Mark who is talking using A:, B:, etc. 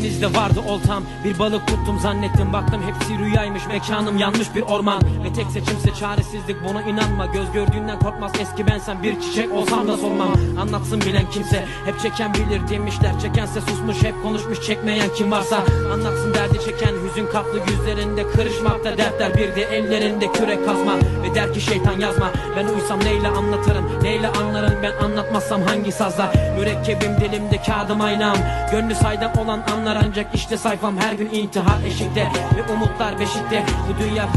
A: Denizde vardı oltam, bir balık tuttum zannettim, baktım hepsi rüyaymış, mekanım yanmış bir orman. Ve tek seçimse çaresizlik, buna inanma. Göz gördüğünden korkmaz eski bensen, bir çiçek olsam da solmam. Anlatsın bilen kimse, hep çeken bilir demişler. Çekense susmuş, hep konuşmuş, çekmeyen kim varsa. Anlatsın derdi çeken, hüzün kaplı yüzlerinde kırışmakta dertler, bir de ellerinde kürek kazma. Ve der ki şeytan yazma, ben uysam neyle anlatırım, neyle anlarım ben anlatmazsam hangi sazla. Mürekkebim dilimde, kağıdım aynam, gönlü saydam olan anlar ancak işte sayfam. Her gün intihar eşikte ve umutlar beşikte, bu dünya